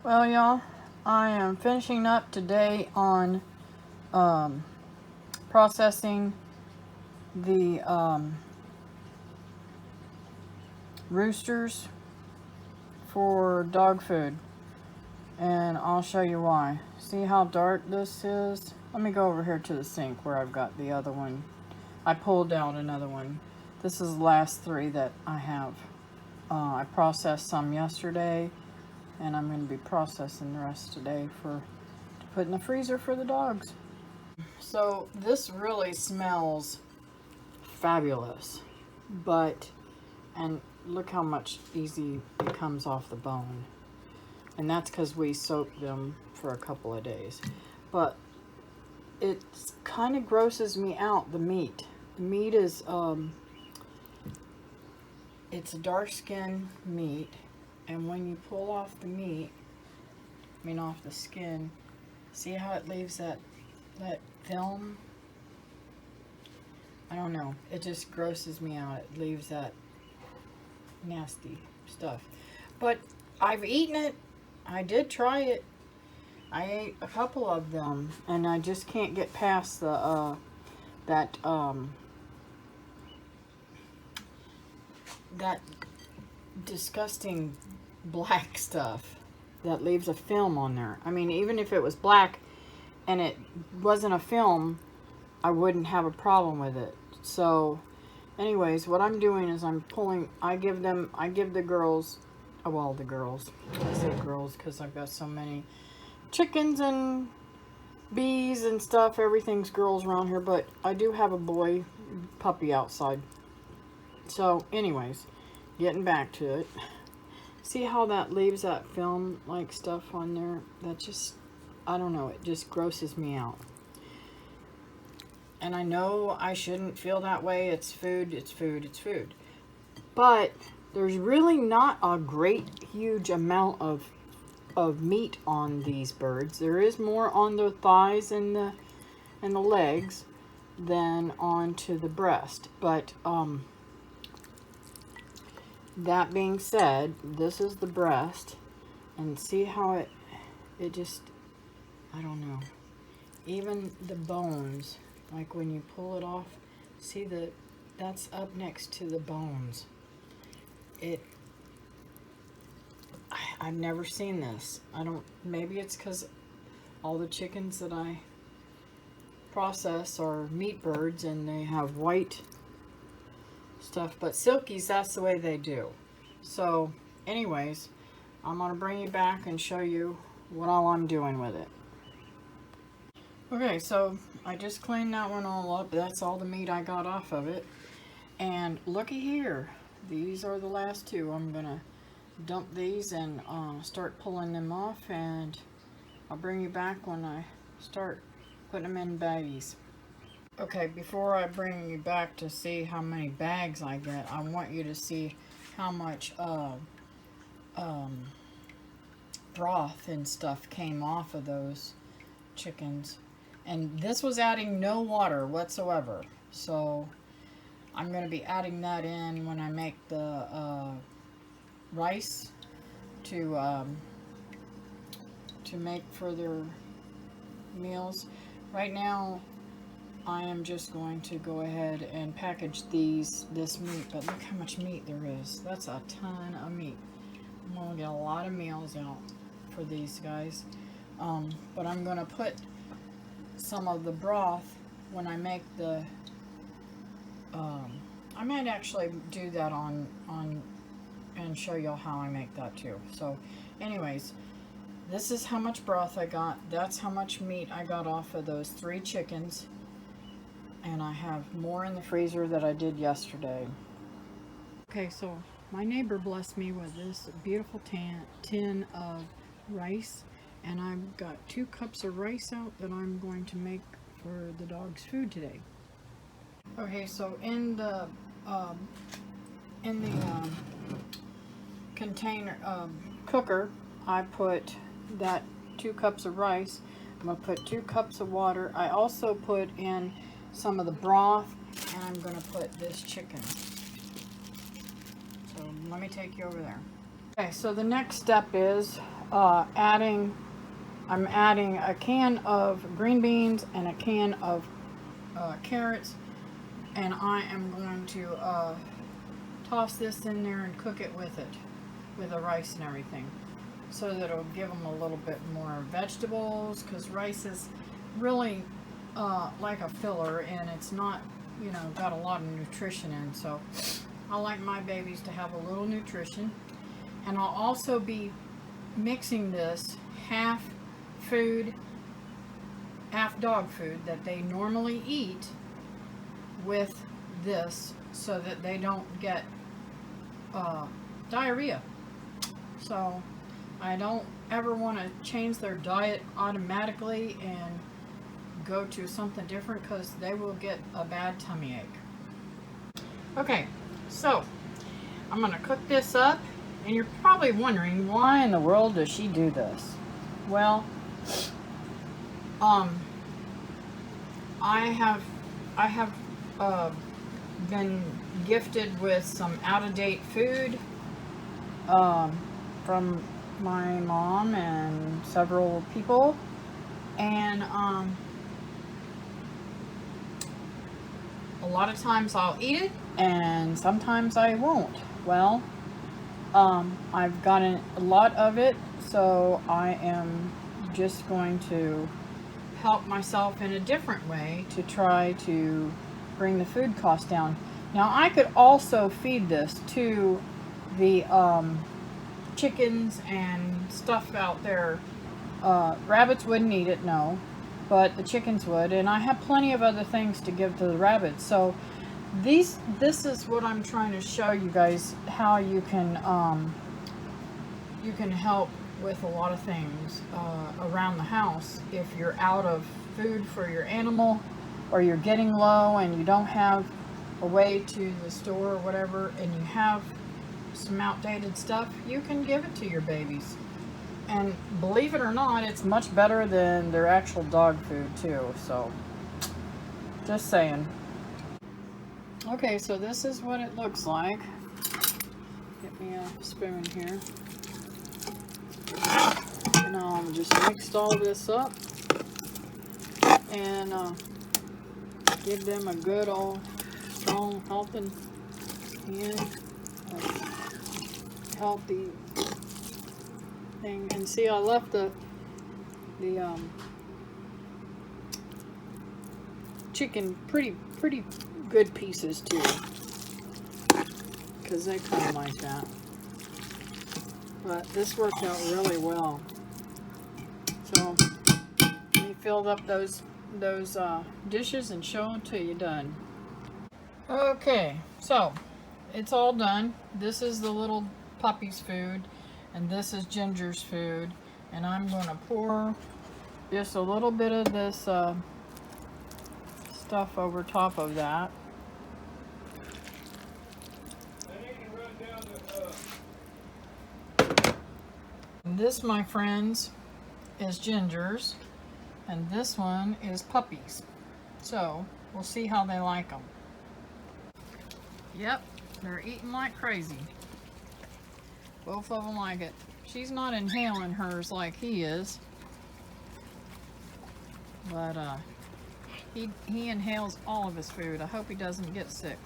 Well, y'all, I am finishing up today on um, processing the roosters for dog food, and I'll show you why. See how dark this is? Let me go over here to the sink where I've got the other one. I pulled out another one. This is the last three that I have. I processed some yesterday, and I'm going to be processing the rest today to put in the freezer for the dogs. So this really smells fabulous, but, and look how much easy it comes off the bone. And that's because we soaked them for a couple of days. But it kind of grosses me out, the meat. The meat is, it's a dark skin meat. And when you pull off the meat, off the skin, see how it leaves that film? I don't know. It just grosses me out. It leaves that nasty stuff. But I've eaten it. I did try it. I ate a couple of them, and I just can't get past the that disgusting black stuff that leaves a film on there. I mean, even if it was black and it wasn't a film, I wouldn't have a problem with it. So anyways, what I'm doing is I give the girls, well, the girls, I say girls because I've got so many chickens and bees and stuff. Everything's girls around here, but I do have a boy puppy outside. So anyways, getting back to it. See how that leaves that film like stuff on there? That just, I don't know, it just grosses me out. And I know I shouldn't feel that way. It's food, it's food, it's food. But there's really not a great huge amount of meat on these birds. There is more on the thighs and the legs than onto the breast. But that being said, this is the breast, and see how it just, I don't know. Even the bones, like when you pull it off, see that's up next to the bones. I've never seen this. Maybe it's because all the chickens that I process are meat birds and they have white stuff, but silkies, that's the way they do. So anyways, I'm going to bring you back and show you what all I'm doing with it. Okay, so I just cleaned that one all up. That's all the meat I got off of it. And looky here, these are the last two. I'm going to dump these and start pulling them off, and I'll bring you back when I start putting them in baggies. Okay, before I bring you back to see how many bags I get, I want you to see how much broth and stuff came off of those chickens. And this was adding no water whatsoever. So I'm going to be adding that in when I make the rice to make further meals. Right now, I am just going to go ahead and package this meat, but look how much meat there is. That's a ton of meat. I'm going to get a lot of meals out for these guys. But I'm going to put some of the broth when I make the, I might actually do that on and show y'all how I make that too. So anyways, this is how much broth I got. That's how much meat I got off of those 3 chickens. And I have more in the freezer that I did yesterday. Okay, so my neighbor blessed me with this beautiful tin of rice. And I've got 2 cups of rice out that I'm going to make for the dog's food today. Okay, so in the container cooker, I put that 2 cups of rice. I'm going to put 2 cups of water. I also put in some of the broth, and I'm going to put this chicken. So let me take you over there. Okay, so the next step is I'm adding a can of green beans and a can of carrots, and I am going to toss this in there and cook it with the rice and everything, so that it'll give them a little bit more vegetables, because rice is really like a filler, and it's not, you know, got a lot of nutrition in. So I like my babies to have a little nutrition. And I'll also be mixing this half food, half dog food that they normally eat with this, so that they don't get diarrhea. So I don't ever want to change their diet automatically and go to something different, because they will get a bad tummy ache. Okay, so I'm going to cook this up, and you're probably wondering, why in the world does she do this? Well, I have been gifted with some out-of-date food from my mom and several people, and a lot of times I'll eat it, and sometimes I won't. Well, I've gotten a lot of it, so I am just going to help myself in a different way to try to bring the food cost down. Now, I could also feed this to the chickens and stuff out there. Rabbits wouldn't eat it, no, but the chickens would, and I have plenty of other things to give to the rabbits. So this is what I'm trying to show you guys, how you can help with a lot of things around the house if you're out of food for your animal, or you're getting low and you don't have a way to the store or whatever, and you have some outdated stuff. You can give it to your babies, and believe it or not, it's much better than their actual dog food too. So just saying. Okay, so this is what it looks like. Get me a spoon here. And I'll just mix all this up and give them a good old strong helping and healthy thing. And see, I left the chicken pretty good pieces too, because they kind of like that. But this worked out really well. So we filled up those dishes and show them till you're done. Okay, so it's all done. This is the little puppy's food, and this is Ginger's food, and I'm going to pour just a little bit of this stuff over top of that. And this, my friends, is Ginger's, and this one is Puppy's. So we'll see how they like them. Yep, they're eating like crazy. Both of them like it. She's not inhaling hers like he is, but he inhales all of his food. I hope he doesn't get sick.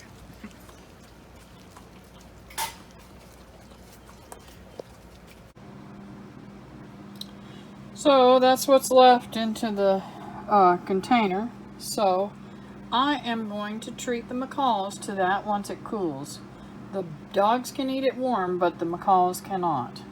So that's what's left into the container. So I am going to treat the macaws to that once it cools. The dogs can eat it warm, but the macaws cannot.